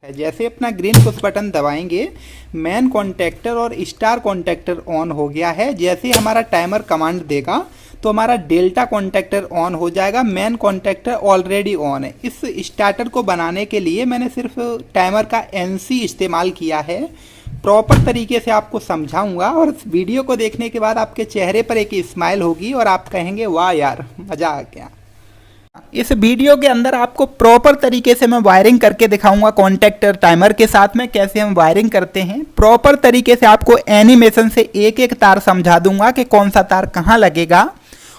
जैसे अपना green push button दबाएंगे मेन कॉन्टैक्टर और स्टार कॉन्टैक्टर ऑन हो गया है। जैसे ही हमारा टाइमर कमांड देगा तो हमारा डेल्टा कॉन्टैक्टर ऑन हो जाएगा। मेन कॉन्टैक्टर ऑलरेडी ऑन है। इस स्टार्टर को बनाने के लिए मैंने सिर्फ टाइमर का NC इस्तेमाल किया है। प्रॉपर तरीके से आपको समझाऊंगा और इस वीडियो को देखने के बाद आपके चेहरे पर एक स्माइल होगी और आप कहेंगे वाह यार मज़ा आ गया। इस वीडियो के अंदर आपको प्रॉपर तरीके से मैं वायरिंग करके दिखाऊंगा कॉन्टैक्टर टाइमर के साथ में कैसे हम वायरिंग करते हैं। प्रॉपर तरीके से आपको एनिमेशन से एक एक तार समझा दूंगा कि कौन सा तार कहाँ लगेगा।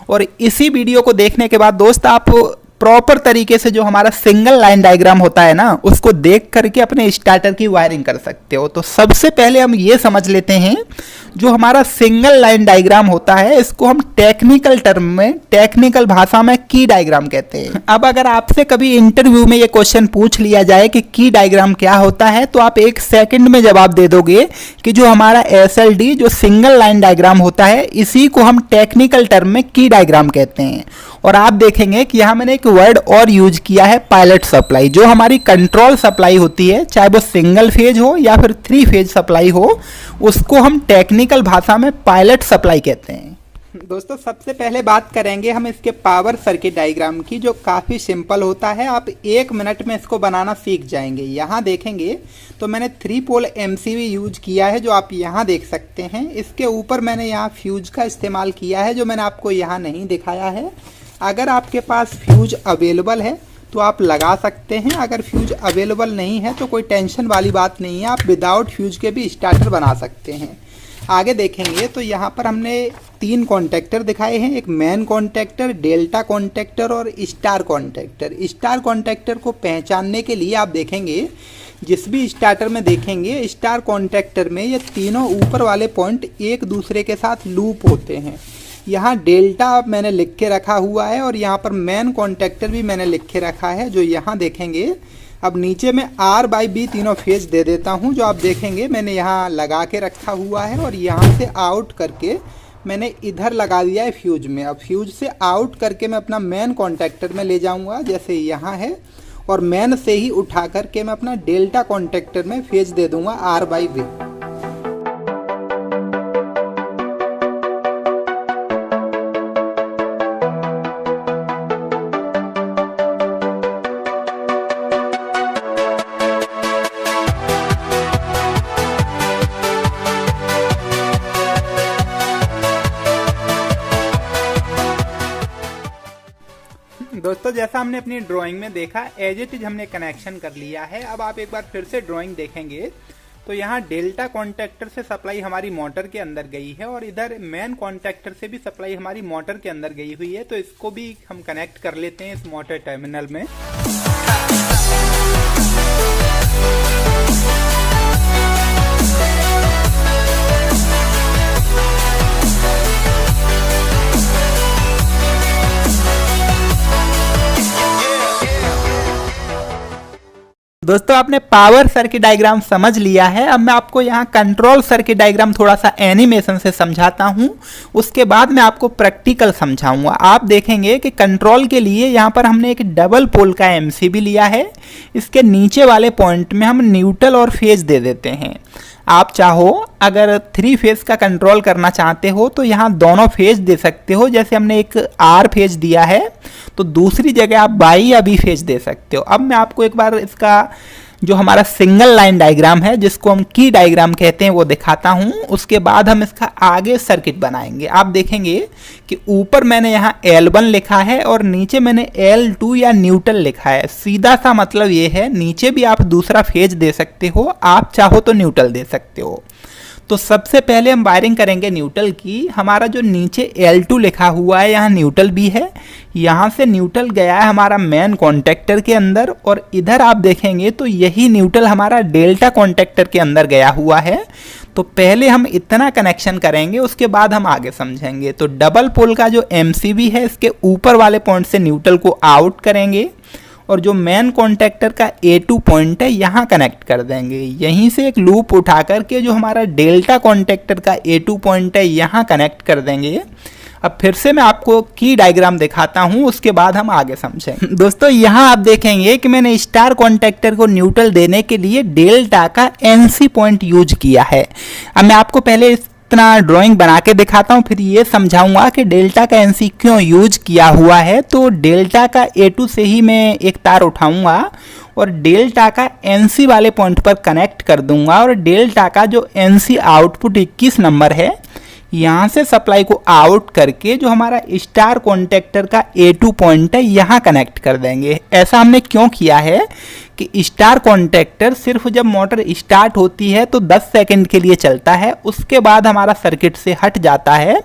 और इसी वीडियो को देखने के बाद दोस्त आप प्रॉपर तरीके से जो हमारा सिंगल लाइन डायग्राम होता है ना उसको देख करके अपने स्टार्टर की वायरिंग कर सकते हो। तो सबसे पहले हम ये समझ लेते हैं जो हमारा सिंगल लाइन डायग्राम होता है इसको हम टेक्निकल टर्म में टेक्निकल भाषा में की डायग्राम कहते हैं। अब अगर आपसे कभी इंटरव्यू में ये क्वेश्चन पूछ लिया जाए कि की डायग्राम क्या होता है तो आप 1 सेकंड में जवाब दे दोगे कि जो हमारा SLD जो सिंगल लाइन डायग्राम होता है इसी को हम टेक्निकल टर्म में की डायग्राम कहते हैं। और आप देखेंगे कि यहाँ मैंने एक वर्ड और यूज किया है पायलट सप्लाई। जो हमारी कंट्रोल सप्लाई होती है चाहे वो सिंगल फेज हो या फिर 3 फेज सप्लाई हो उसको हम टेक्निकल भाषा में पायलट सप्लाई कहते हैं। दोस्तों सबसे पहले बात करेंगे हम इसके पावर सर्किट डायग्राम की जो काफ़ी सिंपल होता है। आप 1 मिनट में इसको बनाना सीख जाएंगे। यहाँ देखेंगे तो मैंने 3 पोल MCB यूज किया है जो आप यहाँ देख सकते हैं। इसके ऊपर मैंने यहाँ फ्यूज का इस्तेमाल किया है जो मैंने आपको यहाँ नहीं दिखाया है। अगर आपके पास फ्यूज अवेलेबल है तो आप लगा सकते हैं। अगर फ्यूज अवेलेबल नहीं है तो कोई टेंशन वाली बात नहीं है, आप विदाउट फ्यूज के भी स्टार्टर बना सकते हैं। आगे देखेंगे तो यहाँ पर हमने 3 कॉन्टैक्टर दिखाए हैं, एक मेन कॉन्टैक्टर, डेल्टा कॉन्टैक्टर और स्टार कॉन्टैक्टर। स्टार कॉन्टैक्टर को पहचानने के लिए आप देखेंगे जिस भी स्टार्टर में देखेंगे स्टार कॉन्टैक्टर में ये तीनों ऊपर वाले पॉइंट एक दूसरे के साथ लूप होते हैं। यहाँ डेल्टा मैंने लिख के रखा हुआ है और यहाँ पर मेन कॉन्टैक्टर भी मैंने लिख के रखा है जो यहाँ देखेंगे। अब नीचे में R/B तीनों फेज दे देता हूँ जो आप देखेंगे मैंने यहाँ लगा के रखा हुआ है और यहाँ से आउट करके मैंने इधर लगा दिया है फ्यूज में। अब फ्यूज से आउट करके मैं अपना मेन कॉन्टैक्टर में ले जाऊँगा जैसे यहाँ है और मेन से ही उठा करके मैं अपना डेल्टा कॉन्टैक्टर में फेज दे दूँगा R/B। दोस्तों जैसा हमने अपनी ड्राइंग में देखा एज इट इज हमने कनेक्शन कर लिया है। अब आप एक बार फिर से ड्राइंग देखेंगे तो यहाँ डेल्टा कॉन्टैक्टर से सप्लाई हमारी मोटर के अंदर गई है और इधर मेन कॉन्टैक्टर से भी सप्लाई हमारी मोटर के अंदर गई हुई है। तो इसको भी हम कनेक्ट कर लेते हैं इस मोटर टर्मिनल में। दोस्तों आपने पावर सर्किट डायग्राम समझ लिया है। अब मैं आपको यहाँ कंट्रोल सर्किट डायग्राम थोड़ा सा एनिमेशन से समझाता हूँ, उसके बाद मैं आपको प्रैक्टिकल समझाऊंगा। आप देखेंगे कि कंट्रोल के लिए यहाँ पर हमने एक डबल पोल का MCB लिया है। इसके नीचे वाले पॉइंट में हम न्यूट्रल और फेज दे देते हैं। आप चाहो अगर 3 फेज का कंट्रोल करना चाहते हो तो यहाँ दोनों फेज दे सकते हो। जैसे हमने एक R फेज दिया है तो दूसरी जगह आप Y या B फेज दे सकते हो। अब मैं आपको एक बार इसका जो हमारा सिंगल लाइन डायग्राम है जिसको हम की डायग्राम कहते हैं वो दिखाता हूँ। उसके बाद हम इसका आगे सर्किट बनाएंगे। आप देखेंगे कि ऊपर मैंने यहाँ L1 लिखा है और नीचे मैंने L2 या न्यूट्रल लिखा है। सीधा सा मतलब ये है नीचे भी आप दूसरा फेज दे सकते हो, आप चाहो तो न्यूट्रल दे सकते हो। तो सबसे पहले हम वायरिंग करेंगे न्यूट्रल की। हमारा जो नीचे L2 लिखा हुआ है यहाँ न्यूट्रल भी है। यहाँ से न्यूट्रल गया है हमारा मेन कॉन्टैक्टर के अंदर और इधर आप देखेंगे तो यही न्यूट्रल हमारा डेल्टा कॉन्टैक्टर के अंदर गया हुआ है। तो पहले हम इतना कनेक्शन करेंगे उसके बाद हम आगे समझेंगे। तो डबल पोल का जो MCB है इसके ऊपर वाले पॉइंट से न्यूट्रल को आउट करेंगे और जो मेन कॉन्टैक्टर का A2 पॉइंट है यहाँ कनेक्ट कर देंगे। यहीं से एक लूप उठा करके जो हमारा डेल्टा कॉन्टैक्टर का A2 पॉइंट है यहाँ कनेक्ट कर देंगे। अब फिर से मैं आपको की डायग्राम दिखाता हूं, उसके बाद हम आगे समझेंगे। दोस्तों यहां आप देखेंगे कि मैंने स्टार कॉन्टैक्टर को न्यूट्रल देने के लिए डेल्टा का एनसी पॉइंट यूज किया है। अब मैं आपको पहले इतना ड्राइंग बना के दिखाता हूं, फिर ये समझाऊंगा कि डेल्टा का एनसी क्यों यूज किया हुआ है। तो डेल्टा का A2 से ही मैं एक तार उठाऊंगा और डेल्टा का एनसी वाले पॉइंट पर कनेक्ट कर दूंगा, और डेल्टा का जो एनसी आउटपुट 21 नंबर है यहाँ से सप्लाई को आउट करके जो हमारा स्टार कॉन्टैक्टर का A2 पॉइंट है यहाँ कनेक्ट कर देंगे। ऐसा हमने क्यों किया है कि स्टार कॉन्टैक्टर सिर्फ जब मोटर स्टार्ट होती है तो 10 सेकंड के लिए चलता है, उसके बाद हमारा सर्किट से हट जाता है।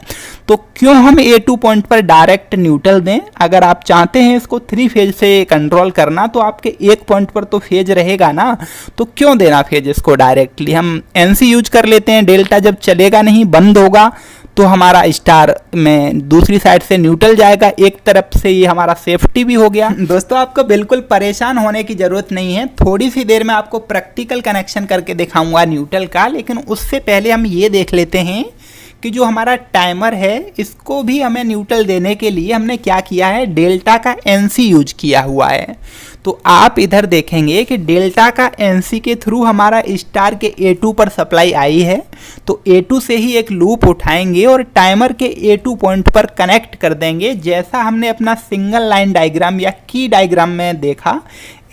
तो क्यों हम A2 पॉइंट पर डायरेक्ट न्यूट्रल दें? अगर आप चाहते हैं इसको 3 फेज से कंट्रोल करना तो आपके एक पॉइंट पर तो फेज रहेगा ना, तो क्यों देना फेज इसको डायरेक्टली। हम एनसी यूज कर लेते हैं, डेल्टा जब चलेगा नहीं, बंद होगा, तो हमारा स्टार में दूसरी साइड से न्यूट्रल जाएगा, एक तरफ से ये हमारा सेफ्टी भी हो गया। दोस्तों आपको बिल्कुल परेशान होने की जरूरत नहीं है, थोड़ी सी देर में आपको प्रैक्टिकल कनेक्शन करके दिखाऊंगा न्यूट्रल का, लेकिन उससे पहले हम ये देख लेते हैं कि जो हमारा टाइमर है इसको भी हमें न्यूट्रल देने के लिए हमने क्या किया है, डेल्टा का एनसी यूज किया हुआ है। तो आप इधर देखेंगे कि डेल्टा का एनसी के थ्रू हमारा स्टार के A2 पर सप्लाई आई है, तो A2 से ही एक लूप उठाएंगे और टाइमर के A2 पॉइंट पर कनेक्ट कर देंगे, जैसा हमने अपना सिंगल लाइन डायग्राम या की डायग्राम में देखा,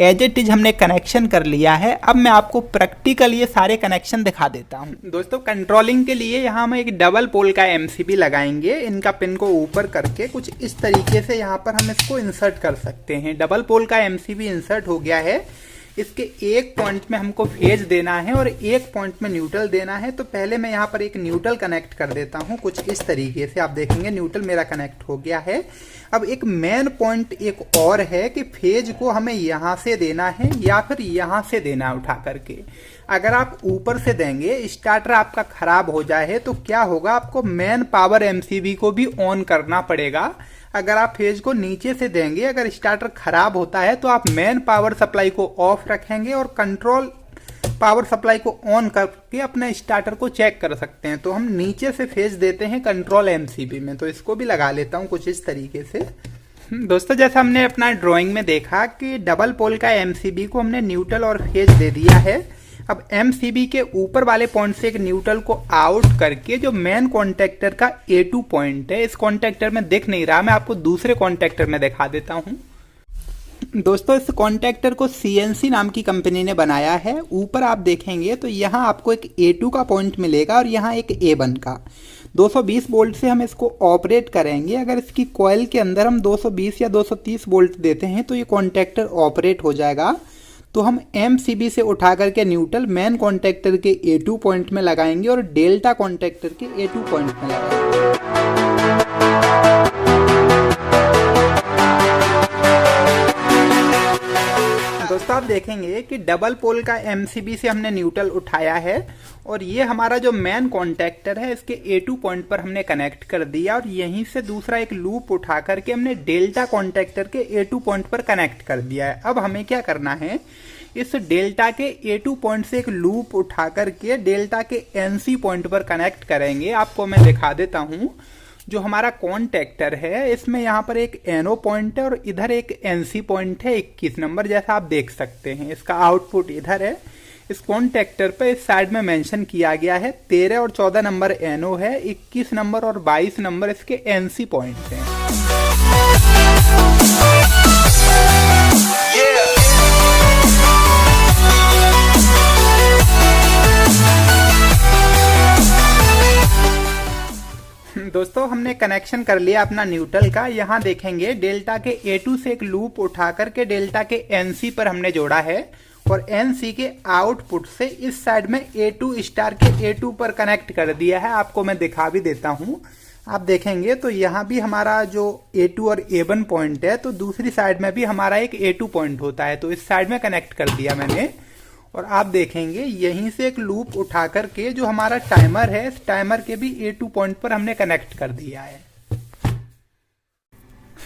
एज इट इज हमने कनेक्शन कर लिया है। अब मैं आपको प्रैक्टिकल ये सारे कनेक्शन दिखा देता हूँ। दोस्तों कंट्रोलिंग के लिए यहाँ हम एक डबल पोल का MCB लगाएंगे, इनका पिन को ऊपर करके कुछ इस तरीके से यहाँ पर हम इसको इंसर्ट कर सकते हैं। डबल पोल का MCB इंसर्ट हो गया है, इसके एक पॉइंट में हमको फेज देना है और एक पॉइंट में न्यूट्रल देना है। तो पहले मैं यहाँ पर एक न्यूट्रल कनेक्ट कर देता हूँ कुछ इस तरीके से, आप देखेंगे न्यूट्रल मेरा कनेक्ट हो गया है। अब एक मेन पॉइंट एक और है कि फेज को हमें यहाँ से देना है या फिर यहाँ से देना है उठा करके। अगर आप ऊपर से देंगे, स्टार्टर आपका खराब हो जाए तो क्या होगा, आपको मेन पावर MCB को भी ऑन करना पड़ेगा। अगर आप फेज को नीचे से देंगे, अगर स्टार्टर खराब होता है तो आप मेन पावर सप्लाई को ऑफ रखेंगे और कंट्रोल पावर सप्लाई को ऑन करके अपने स्टार्टर को चेक कर सकते हैं। तो हम नीचे से फेज देते हैं कंट्रोल MCB में, तो इसको भी लगा लेता हूं कुछ इस तरीके से। दोस्तों जैसा हमने अपना ड्राइंग में देखा कि डबल पोल का MCB को हमने न्यूट्रल और फेज दे दिया है। अब MCB के ऊपर वाले पॉइंट से एक न्यूट्रल को आउट करके जो मेन कॉन्टैक्टर का A2 पॉइंट है, इस कॉन्टैक्टर में दिख नहीं रहा, मैं आपको दूसरे कॉन्टैक्टर में दिखा देता हूं। दोस्तों इस कॉन्टैक्टर को CNC नाम की कंपनी ने बनाया है। ऊपर आप देखेंगे तो यहाँ आपको एक A2 का पॉइंट मिलेगा और यहाँ एक A1 का। 220 वोल्ट से हम इसको ऑपरेट करेंगे। अगर इसकी कॉइल के अंदर हम 220 या 230 वोल्ट देते हैं तो ये कॉन्टैक्टर ऑपरेट हो जाएगा। तो हम MCB से उठा करके न्यूट्रल मेन कॉन्टैक्टर के A2 पॉइंट में लगाएंगे और डेल्टा कॉन्टैक्टर के A2 पॉइंट में लगाएंगे। दोस्तों आप देखेंगे कि डबल पोल का MCB से हमने न्यूट्रल उठाया है और ये हमारा जो मेन कॉन्टैक्टर है इसके A2 पॉइंट पर हमने कनेक्ट कर दिया और यहीं से दूसरा एक लूप उठा करके हमने डेल्टा कॉन्टैक्टर के A2 पॉइंट पर कनेक्ट कर दिया है। अब हमें क्या करना है, इस डेल्टा के A2 पॉइंट से एक लूप उठा करके डेल्टा के NC पॉइंट पर कनेक्ट करेंगे। आपको मैं दिखा देता हूँ। जो हमारा कॉन्टैक्टर है इसमें यहाँ पर एक NO पॉइंट है और इधर एक NC पॉइंट है 21 नंबर, जैसा आप देख सकते हैं। इसका आउटपुट इधर है। इस कॉन्टैक्टर पे इस साइड में मेंशन किया गया है 13 और 14 नंबर NO है, 21 नंबर और 22 नंबर इसके NC पॉइंट हैं। दोस्तों हमने कनेक्शन कर लिया अपना न्यूट्रल का। यहाँ देखेंगे डेल्टा के A2 से एक लूप उठा करके डेल्टा के NC पर हमने जोड़ा है और NC के आउटपुट से इस साइड में A2 स्टार के A2 पर कनेक्ट कर दिया है। आपको मैं दिखा भी देता हूँ। आप देखेंगे तो यहाँ भी हमारा जो A2 और A1 पॉइंट है, तो दूसरी साइड में भी हमारा एक A2 पॉइंट होता है, तो इस साइड में कनेक्ट कर दिया मैंने। और आप देखेंगे यहीं से एक लूप उठा करके जो हमारा टाइमर है, इस टाइमर के भी A2 पॉइंट पर हमने कनेक्ट कर दिया है।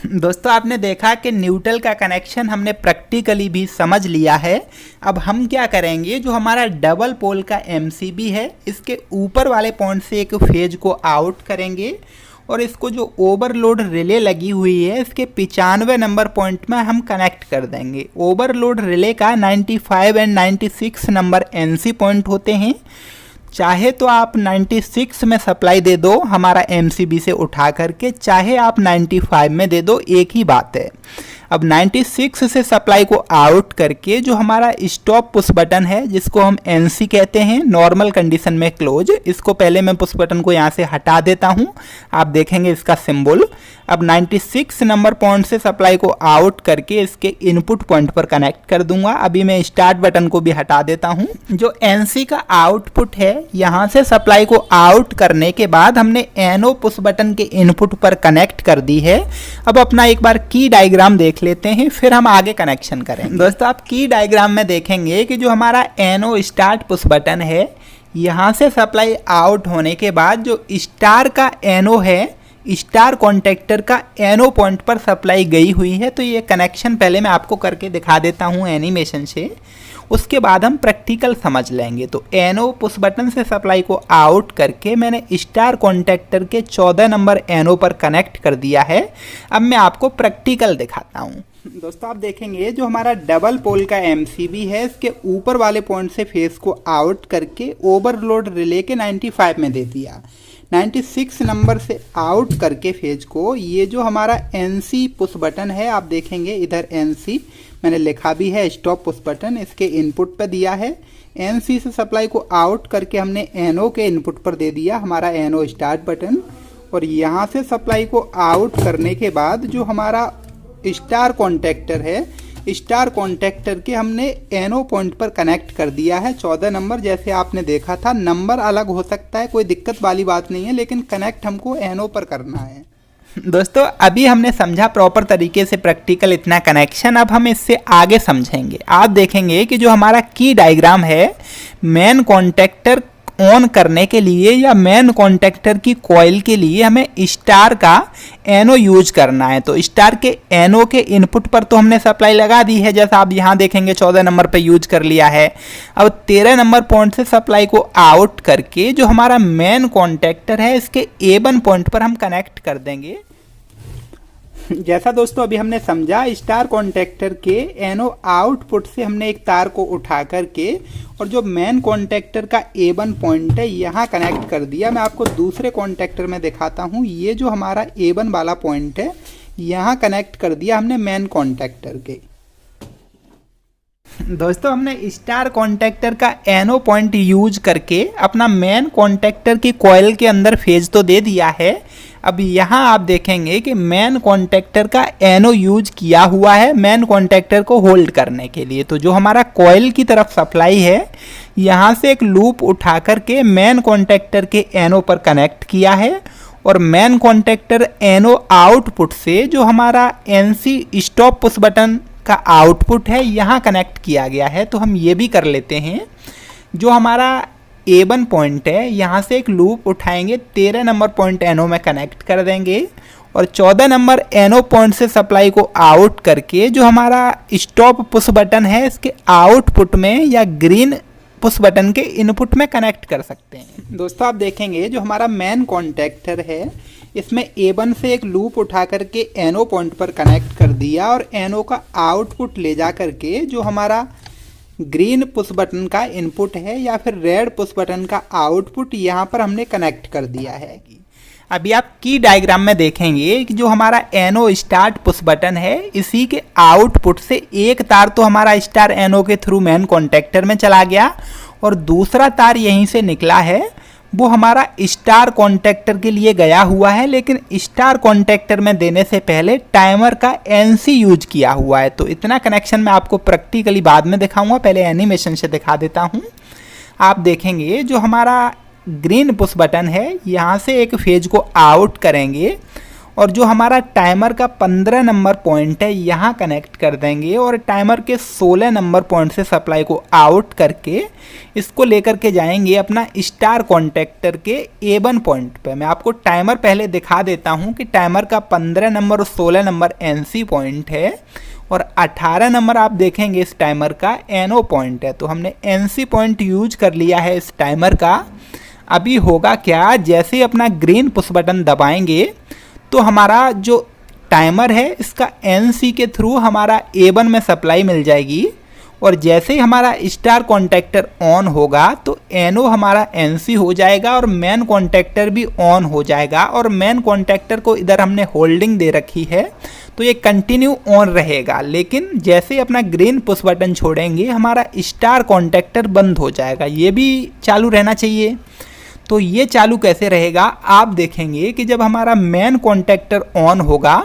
दोस्तों आपने देखा कि न्यूट्रल का कनेक्शन हमने प्रैक्टिकली भी समझ लिया है। अब हम क्या करेंगे, जो हमारा डबल पोल का MCB है इसके ऊपर वाले पॉइंट से एक फेज को आउट करेंगे और इसको जो ओवरलोड रिले लगी हुई है इसके 95 नंबर पॉइंट में हम कनेक्ट कर देंगे। ओवरलोड रिले का 95 एंड 96 नंबर एनसी पॉइंट होते हैं। चाहे तो आप 96 में सप्लाई दे दो हमारा एमसीबी से उठा करके, चाहे आप 95 में दे दो, एक ही बात है। अब 96 से सप्लाई को आउट करके जो हमारा स्टॉप पुश बटन है जिसको हम एनसी कहते हैं, नॉर्मल कंडीशन में क्लोज, इसको पहले मैं पुश बटन को यहाँ से हटा देता हूँ, आप देखेंगे इसका सिंबल। अब 96 नंबर पॉइंट से सप्लाई को आउट करके इसके इनपुट पॉइंट पर कनेक्ट कर दूंगा। अभी मैं स्टार्ट बटन को भी हटा देता हूँ। जो एनसी का आउटपुट है यहाँ से सप्लाई को आउट करने के बाद हमने एनओ पुश बटन के इनपुट पर कनेक्ट कर दी है। अब अपना एक बार की डायग्राम देख लेते हैं, फिर हम आगे कनेक्शन करेंगे। दोस्तों आप की डायग्राम में देखेंगे कि जो हमारा एनओ स्टार्ट पुश बटन है यहाँ से सप्लाई आउट होने के बाद जो स्टार का एनओ है, स्टार कॉन्टेक्टर का एनओ पॉइंट पर सप्लाई गई हुई है। तो ये कनेक्शन पहले मैं आपको करके दिखा देता हूँ एनिमेशन से, उसके बाद हम प्रैक्टिकल समझ लेंगे। तो एनओ पुश बटन से सप्लाई को आउट करके मैंने स्टार कॉन्टेक्टर के 14 नंबर एनओ पर कनेक्ट कर दिया है। अब मैं आपको प्रैक्टिकल दिखाता हूँ। दोस्तों आप देखेंगे जो हमारा डबल पोल का एमसीबी है इसके ऊपर वाले पॉइंट से फेस को आउट करके ओवरलोड रिले के 95 में दे दिया। 96 नंबर से आउट करके फेज को ये जो हमारा एनसी पुश बटन है, आप देखेंगे इधर एनसी मैंने लिखा भी है, स्टॉप पुश बटन, इसके इनपुट पे दिया है। एनसी से सप्लाई को आउट करके हमने एनओ के इनपुट पर दे दिया हमारा एनओ स्टार्ट बटन। और यहाँ से सप्लाई को आउट करने के बाद जो हमारा स्टार कॉन्टेक्टर है, स्टार कॉन्टेक्टर के हमने एनओ पॉइंट पर कनेक्ट कर दिया है 14 नंबर। जैसे आपने देखा था नंबर अलग हो सकता है, कोई दिक्कत वाली बात नहीं है, लेकिन कनेक्ट हमको एनओ पर करना है। दोस्तों अभी हमने समझा प्रॉपर तरीके से प्रैक्टिकल इतना कनेक्शन, अब हम इससे आगे समझेंगे। आप देखेंगे कि जो हमारा की डायग्राम है, मेन कॉन्टेक्टर ऑन करने के लिए या मेन कॉन्टेक्टर की कॉइल के लिए हमें स्टार का एनओ यूज करना है। तो स्टार के एनओ के इनपुट पर तो हमने सप्लाई लगा दी है, जैसा आप यहाँ देखेंगे 14 नंबर पे यूज कर लिया है। अब 13 नंबर पॉइंट से सप्लाई को आउट करके जो हमारा मेन कॉन्टेक्टर है इसके A1 पॉइंट पर हम कनेक्ट कर देंगे। जैसा दोस्तों अभी हमने समझा, स्टार कॉन्टेक्टर के एनओ आउटपुट से हमने एक तार को उठा करके और जो मेन कॉन्टेक्टर का A1 पॉइंट है यहाँ कनेक्ट कर दिया। मैं आपको दूसरे कॉन्टेक्टर में दिखाता हूँ। ये जो हमारा A1 वाला पॉइंट है यहाँ कनेक्ट कर दिया हमने मेन कॉन्टेक्टर के। दोस्तों हमने स्टार कॉन्टेक्टर का एनओ पॉइंट यूज करके अपना मेन कॉन्टेक्टर की कॉइल के अंदर फेज तो दे दिया है। अब यहाँ आप देखेंगे कि मेन कॉन्टेक्टर का एनओ यूज किया हुआ है मेन कॉन्टेक्टर को होल्ड करने के लिए। तो जो हमारा कॉइल की तरफ सप्लाई है यहाँ से एक लूप उठा करके मेन कॉन्टेक्टर के एनओ पर कनेक्ट किया है और मेन कॉन्टेक्टर एनओ आउटपुट से जो हमारा एनसी स्टॉप पुश बटन का आउटपुट है यहाँ कनेक्ट किया गया है। तो हम ये भी कर लेते हैं, जो हमारा A1 पॉइंट है यहाँ से एक लूप उठाएंगे, 13 नंबर पॉइंट एनओ में कनेक्ट कर देंगे और 14 नंबर एनओ पॉइंट से सप्लाई को आउट करके जो हमारा स्टॉप पुश बटन है इसके आउटपुट में या ग्रीन पुश बटन के इनपुट में कनेक्ट कर सकते हैं। दोस्तों आप देखेंगे जो हमारा मेन कॉन्टेक्टर है इसमें A1 से एक लूप उठा करके एनओ पॉइंट पर कनेक्ट कर दिया और एनओ का आउटपुट ले जा करके जो हमारा ग्रीन पुश बटन का इनपुट है या फिर रेड पुश बटन का आउटपुट यहाँ पर हमने कनेक्ट कर दिया है। अभी आप की डायग्राम में देखेंगे कि जो हमारा एनओ स्टार्ट पुश बटन है इसी के आउटपुट से एक तार तो हमारा स्टार एनओ के थ्रू मेन कॉन्टेक्टर में चला गया और दूसरा तार यहीं से निकला है, वो हमारा स्टार कॉन्टेक्टर के लिए गया हुआ है। लेकिन स्टार कॉन्टेक्टर में देने से पहले टाइमर का एनसी यूज किया हुआ है। तो इतना कनेक्शन मैं आपको प्रैक्टिकली बाद में दिखाऊंगा, पहले एनिमेशन से दिखा देता हूं। आप देखेंगे जो हमारा ग्रीन पुश बटन है यहाँ से एक फेज को आउट करेंगे और जो हमारा टाइमर का 15 नंबर पॉइंट है यहाँ कनेक्ट कर देंगे और टाइमर के 16 नंबर पॉइंट से सप्लाई को आउट करके इसको लेकर के जाएंगे अपना स्टार कॉन्टेक्टर के A1 पॉइंट पे। मैं आपको टाइमर पहले दिखा देता हूँ कि टाइमर का 15 नंबर और 16 नंबर NC पॉइंट है और 18 नंबर आप देखेंगे इस टाइमर का NO पॉइंट है। तो हमने NC पॉइंट यूज कर लिया है इस टाइमर का। अभी होगा क्या, जैसे ही अपना ग्रीन पुश बटन दबाएंगे तो हमारा जो टाइमर है इसका एनसी के थ्रू हमारा A1 में सप्लाई मिल जाएगी, और जैसे ही हमारा स्टार कॉन्टैक्टर ऑन होगा तो NO हमारा NC हो जाएगा और मेन कॉन्टैक्टर भी ऑन हो जाएगा। और मेन कॉन्टैक्टर को इधर हमने होल्डिंग दे रखी है तो ये कंटिन्यू ऑन रहेगा, लेकिन जैसे ही अपना ग्रीन पुश बटन छोड़ेंगे हमारा स्टार कॉन्टैक्टर बंद हो जाएगा। ये भी चालू रहना चाहिए। तो ये चालू कैसे रहेगा, आप देखेंगे कि जब हमारा मेन कॉन्टैक्टर ऑन होगा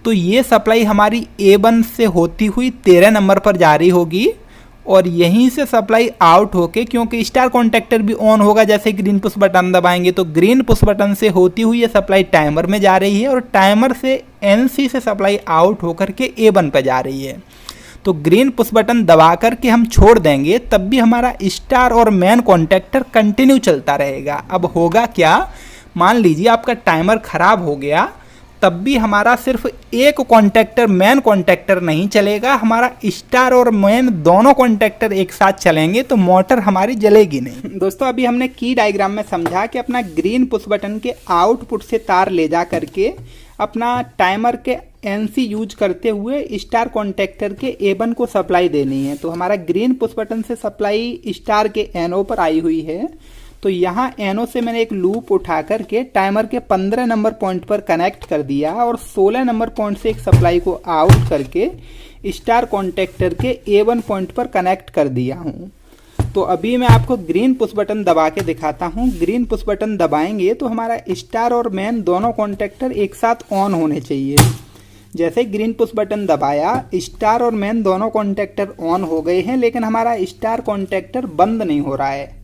तो ये सप्लाई हमारी A1 से होती हुई 13 नंबर पर जारी होगी, और यहीं से सप्लाई आउट होके, क्योंकि स्टार कॉन्टैक्टर भी ऑन होगा जैसे ग्रीन पुश बटन दबाएंगे, तो ग्रीन पुश बटन से होती हुई ये सप्लाई टाइमर में जा रही है और टाइमर से NC से सप्लाई आउट होकर के A1 पर जा रही है। तो ग्रीन पुश बटन दबा करके हम छोड़ देंगे तब भी हमारा स्टार और मेन कॉन्टैक्टर कंटिन्यू चलता रहेगा। अब होगा क्या, मान लीजिए आपका टाइमर ख़राब हो गया, तब भी हमारा सिर्फ एक कॉन्टैक्टर मेन कॉन्टैक्टर नहीं चलेगा, हमारा स्टार और मेन दोनों कॉन्टैक्टर एक साथ चलेंगे तो मोटर हमारी जलेगी नहीं। दोस्तों अभी हमने की डायग्राम में समझा कि अपना ग्रीन पुश बटन के आउटपुट से तार ले जा करके अपना टाइमर के NC यूज करते हुए स्टार कॉन्टैक्टर के A1 को सप्लाई देनी है। तो हमारा ग्रीन पुश बटन से सप्लाई स्टार के NO पर आई हुई है, तो यहाँ NO से मैंने एक लूप उठा करके टाइमर के 15 नंबर पॉइंट पर कनेक्ट कर दिया और 16 नंबर पॉइंट से एक सप्लाई को आउट करके स्टार कॉन्टैक्टर के A1 पॉइंट पर कनेक्ट कर दिया हूँ। तो अभी मैं आपको ग्रीन पुश बटन दबा के दिखाता हूँ। ग्रीन पुश बटन दबाएंगे तो हमारा स्टार और मेन दोनों कॉन्टैक्टर एक साथ ऑन होने चाहिए। जैसे ग्रीन पुश बटन दबाया, स्टार और मेन दोनों कॉन्टैक्टर ऑन हो गए हैं, लेकिन हमारा स्टार कॉन्टैक्टर बंद नहीं हो रहा है।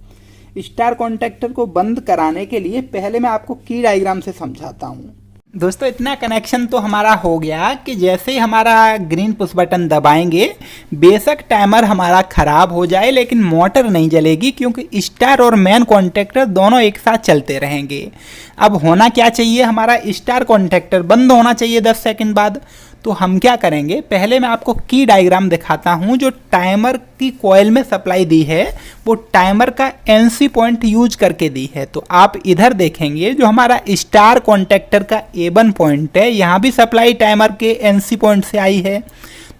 स्टार कॉन्टैक्टर को बंद कराने के लिए पहले मैं आपको की डायग्राम से समझाता हूँ। दोस्तों इतना कनेक्शन तो हमारा हो गया कि जैसे ही हमारा ग्रीन पुश बटन दबाएंगे, बेशक टाइमर हमारा ख़राब हो जाए लेकिन मोटर नहीं जलेगी, क्योंकि स्टार और मेन कॉन्टैक्टर दोनों एक साथ चलते रहेंगे। अब होना क्या चाहिए, हमारा स्टार कॉन्टैक्टर बंद होना चाहिए 10 सेकंड बाद। तो हम क्या करेंगे, पहले मैं आपको की डायग्राम दिखाता हूं। जो टाइमर की कॉइल में सप्लाई दी है वो टाइमर का NC पॉइंट यूज करके दी है। तो आप इधर देखेंगे जो हमारा स्टार कॉन्टैक्टर का A1 पॉइंट है, यहाँ भी सप्लाई टाइमर के NC पॉइंट से आई है।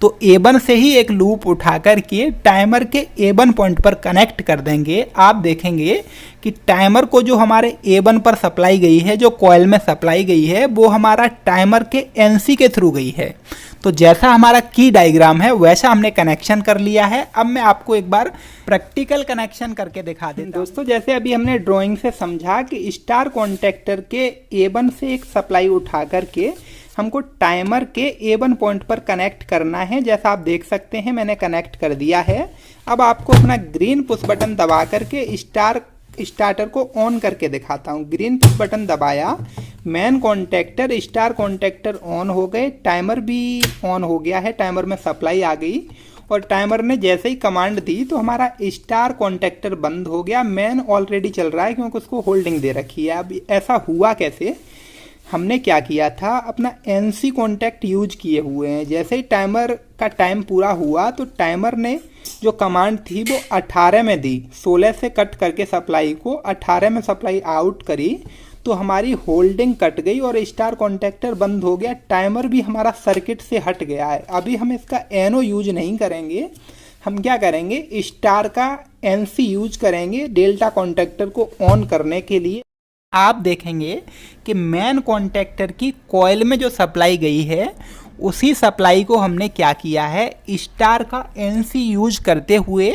तो A1 से ही एक लूप उठा करके टाइमर के A1 पॉइंट पर कनेक्ट कर देंगे। आप देखेंगे कि टाइमर को जो हमारे A1 पर सप्लाई गई है, जो कॉइल में सप्लाई गई है, वो हमारा टाइमर के NC के थ्रू गई है। तो जैसा हमारा की डायग्राम है वैसा हमने कनेक्शन कर लिया है। अब मैं आपको एक बार प्रैक्टिकल कनेक्शन करके दिखा देता हूं। दोस्तों जैसे अभी हमने ड्राइंग से समझा कि स्टार कॉन्टैक्टर के A1 से एक सप्लाई उठा करके हमको टाइमर के A1 पॉइंट पर कनेक्ट करना है। जैसा आप देख सकते हैं मैंने कनेक्ट कर दिया है। अब आपको अपना ग्रीन पुश बटन दबा करके स्टार्टर को ऑन करके दिखाता हूँ। ग्रीन पुश बटन दबाया, main contactor star contactor on हो गए, टाइमर भी ऑन हो गया है, टाइमर में सप्लाई आ गई और टाइमर ने जैसे ही कमांड दी तो हमारा स्टार कॉन्टैक्टर बंद हो गया। मेन ऑलरेडी चल रहा है क्योंकि उसको होल्डिंग दे रखी है। अब ऐसा हुआ कैसे, हमने क्या किया था, अपना NC कॉन्टैक्ट यूज किए हुए हैं। जैसे ही टाइमर का टाइम पूरा हुआ तो टाइमर ने जो कमांड थी वो 18 में दी, 16 से कट करके सप्लाई को 18 में सप्लाई आउट करी, तो हमारी होल्डिंग कट गई और स्टार कॉन्टैक्टर बंद हो गया। टाइमर भी हमारा सर्किट से हट गया है। अभी हम इसका NO यूज नहीं करेंगे, हम क्या करेंगे, स्टार का NC यूज करेंगे डेल्टा कॉन्टैक्टर को ऑन करने के लिए। आप देखेंगे कि मेन कॉन्टैक्टर की कॉइल में जो सप्लाई गई है उसी सप्लाई को हमने क्या किया है, स्टार का NC यूज करते हुए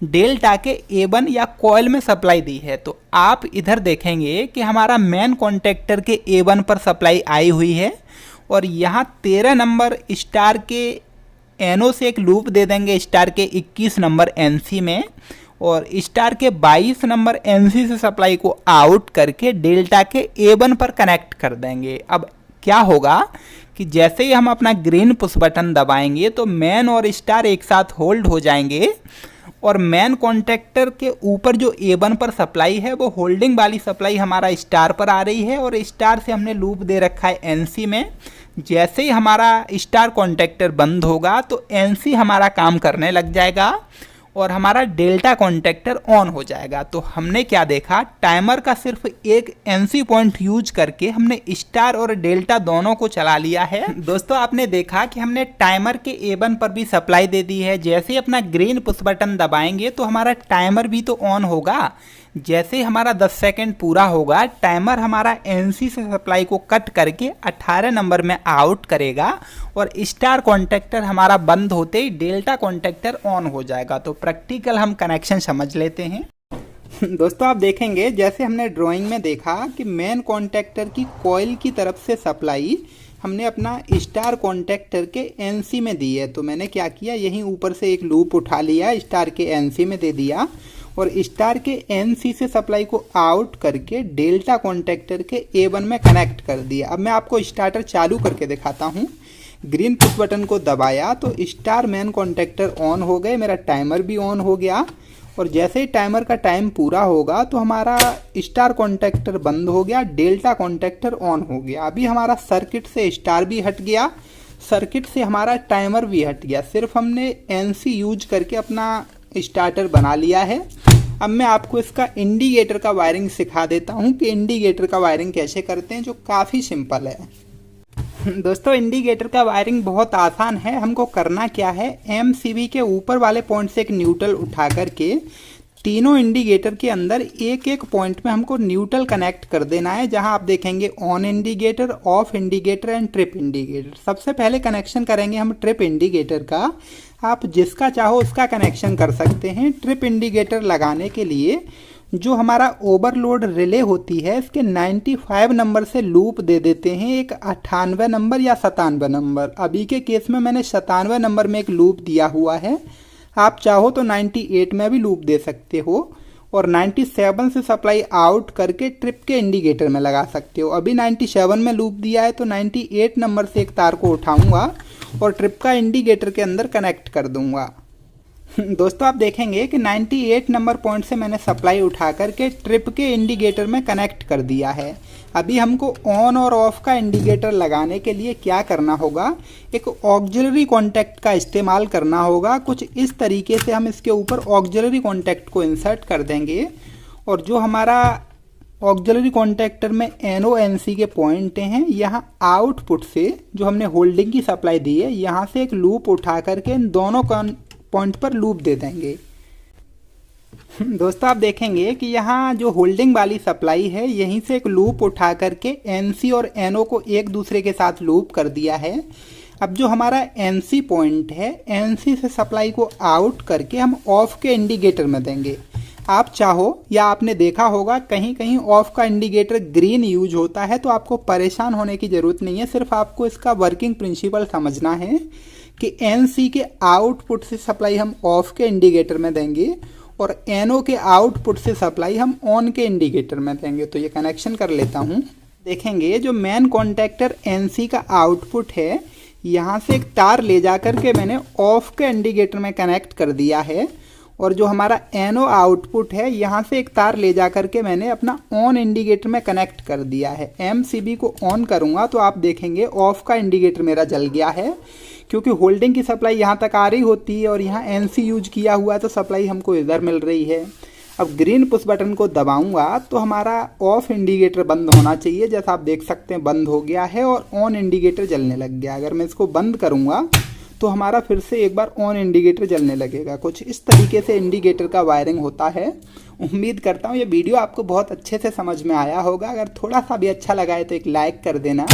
डेल्टा के A1 या कॉइल में सप्लाई दी है। तो आप इधर देखेंगे कि हमारा मेन कॉन्टैक्टर के A1 पर सप्लाई आई हुई है और यहाँ 13 नंबर स्टार के NO से एक लूप दे देंगे स्टार के 21 नंबर NC में, और स्टार के 22 नंबर NC से सप्लाई को आउट करके डेल्टा के A1 पर कनेक्ट कर देंगे। अब क्या होगा कि जैसे ही हम अपना ग्रीन पुश बटन दबाएंगे तो मेन और स्टार एक साथ होल्ड हो जाएंगे और मेन कॉन्टैक्टर के ऊपर जो A1 पर सप्लाई है वो होल्डिंग वाली सप्लाई हमारा स्टार पर आ रही है और स्टार से हमने लूप दे रखा है NC में। जैसे ही हमारा स्टार कॉन्टैक्टर बंद होगा तो NC हमारा काम करने लग जाएगा और हमारा डेल्टा कॉन्टेक्टर ऑन हो जाएगा। तो हमने क्या देखा, टाइमर का सिर्फ एक एनसी पॉइंट यूज करके हमने स्टार और डेल्टा दोनों को चला लिया है। दोस्तों आपने देखा कि हमने टाइमर के A1 पर भी सप्लाई दे दी है। जैसे ही अपना ग्रीन पुश बटन दबाएंगे तो हमारा टाइमर भी तो ऑन होगा। जैसे ही हमारा 10 सेकेंड पूरा होगा, टाइमर हमारा एनसी से सप्लाई को कट करके 18 नंबर में आउट करेगा और स्टार कॉन्टेक्टर हमारा बंद होते ही डेल्टा कॉन्टेक्टर ऑन हो जाएगा। तो प्रैक्टिकल हम कनेक्शन समझ लेते हैं। दोस्तों आप देखेंगे जैसे हमने ड्राइंग में देखा कि मेन कॉन्टेक्टर की कॉइल की तरफ से सप्लाई हमने अपना स्टार कॉन्टेक्टर के एनसी में दी है। तो मैंने क्या किया, यहीं ऊपर से एक लूप उठा लिया, स्टार के एनसी में दे दिया और स्टार के एनसी से सप्लाई को आउट करके डेल्टा कॉन्टेक्टर के A1 में कनेक्ट कर दिया। अब मैं आपको स्टार्टर चालू करके दिखाता हूँ। ग्रीन पुश बटन को दबाया तो स्टार मेन कॉन्टेक्टर ऑन हो गए, मेरा टाइमर भी ऑन हो गया और जैसे ही टाइमर का टाइम पूरा होगा तो हमारा स्टार कॉन्टेक्टर बंद हो गया, डेल्टा कॉन्टेक्टर ऑन हो गया। अभी हमारा सर्किट से स्टार भी हट गया, सर्किट से हमारा टाइमर भी हट गया। सिर्फ हमने एनसी यूज करके अपना स्टार्टर बना लिया है। अब मैं आपको इसका इंडिकेटर का वायरिंग सिखा देता हूं कि इंडिकेटर का वायरिंग कैसे करते हैं, जो काफ़ी सिंपल है। दोस्तों इंडिकेटर का वायरिंग बहुत आसान है। हमको करना क्या है, एमसीबी के ऊपर वाले पॉइंट से एक न्यूट्रल उठा करके तीनों इंडिकेटर के अंदर एक एक पॉइंट में हमको न्यूट्रल कनेक्ट कर देना है। जहां आप देखेंगे on indicator, of indicator and trip indicator. सबसे पहले कनेक्शन करेंगे हम ट्रिप इंडिकेटर का। आप जिसका चाहो उसका कनेक्शन कर सकते हैं। ट्रिप इंडिकेटर लगाने के लिए जो हमारा ओवरलोड रिले होती है, इसके 95 नंबर से लूप दे देते हैं, एक 98 नंबर या 97 नंबर। अभी के केस में मैंने 97 नंबर में एक लूप दिया हुआ है। आप चाहो तो 98 में भी लूप दे सकते हो और 97 से सप्लाई आउट करके ट्रिप के इंडिकेटर में लगा सकते हो। अभी 97 में लूप दिया है तो 98 नंबर से एक तार को उठाऊंगा और ट्रिप का इंडिकेटर के अंदर कनेक्ट कर दूंगा। दोस्तों आप देखेंगे कि 98 नंबर पॉइंट से मैंने सप्लाई उठा करके ट्रिप के इंडिकेटर में कनेक्ट कर दिया है। अभी हमको ऑन और ऑफ का इंडिकेटर लगाने के लिए क्या करना होगा, एक ऑक्सिलरी कॉन्टैक्ट का इस्तेमाल करना होगा। कुछ इस तरीके से हम इसके ऊपर ऑक्सिलरी कॉन्टैक्ट को इंसर्ट कर देंगे और जो हमारा ऑक्सिलरी कॉन्टैक्टर में NONC के पॉइंट हैं, यहाँ आउटपुट से जो हमने होल्डिंग की सप्लाई दी है, यहाँ से एक लूप उठा करके इन दोनों पॉइंट पर लूप दे देंगे। दोस्तों आप देखेंगे कि यहाँ जो होल्डिंग वाली सप्लाई है, यहीं से एक लूप उठा करके NC और NO को एक दूसरे के साथ लूप कर दिया है। अब जो हमारा NC पॉइंट है, NC से सप्लाई को आउट करके हम ऑफ के इंडिकेटर में देंगे। आप चाहो या आपने देखा होगा कहीं कहीं ऑफ का इंडिकेटर ग्रीन यूज होता है, तो आपको परेशान होने की ज़रूरत नहीं है। सिर्फ आपको इसका वर्किंग प्रिंसिपल समझना है कि NC के आउटपुट से सप्लाई हम ऑफ के इंडिकेटर में देंगे और NO के आउटपुट से सप्लाई हम ऑन के इंडिकेटर में देंगे। तो ये कनेक्शन कर लेता हूँ। देखेंगे जो मेन कॉन्टैक्टर NC का आउटपुट है, यहाँ से एक तार ले जा कर के मैंने ऑफ के इंडिकेटर में कनेक्ट कर दिया है और जो हमारा NO आउटपुट है, यहाँ से एक तार ले जा कर के मैंने अपना ऑन इंडिकेटर में कनेक्ट कर दिया है। MCB को ऑन करूँगा तो आप देखेंगे ऑफ का इंडिकेटर मेरा जल गया है, क्योंकि होल्डिंग की सप्लाई यहाँ तक आ रही होती है और यहाँ NC यूज किया हुआ है तो सप्लाई हमको इधर मिल रही है। अब ग्रीन पुश बटन को दबाऊंगा तो हमारा ऑफ इंडिकेटर बंद होना चाहिए। जैसा आप देख सकते हैं बंद हो गया है और ऑन इंडिकेटर जलने लग गया। अगर मैं इसको बंद करूंगा तो हमारा फिर से एक बार ऑन इंडिकेटर जलने लगेगा। कुछ इस तरीके से इंडिकेटर का वायरिंग होता है। उम्मीद करता हूँ ये वीडियो आपको बहुत अच्छे से समझ में आया होगा। अगर थोड़ा सा भी अच्छा लगा है तो एक लाइक कर देना।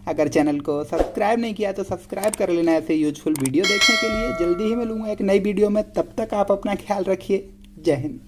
अगर चैनल को सब्सक्राइब नहीं किया तो सब्सक्राइब कर लेना ऐसे यूजफुल वीडियो देखने के लिए। जल्दी ही मिलूंगा एक नई वीडियो में, तब तक आप अपना ख्याल रखिए। जय हिंद।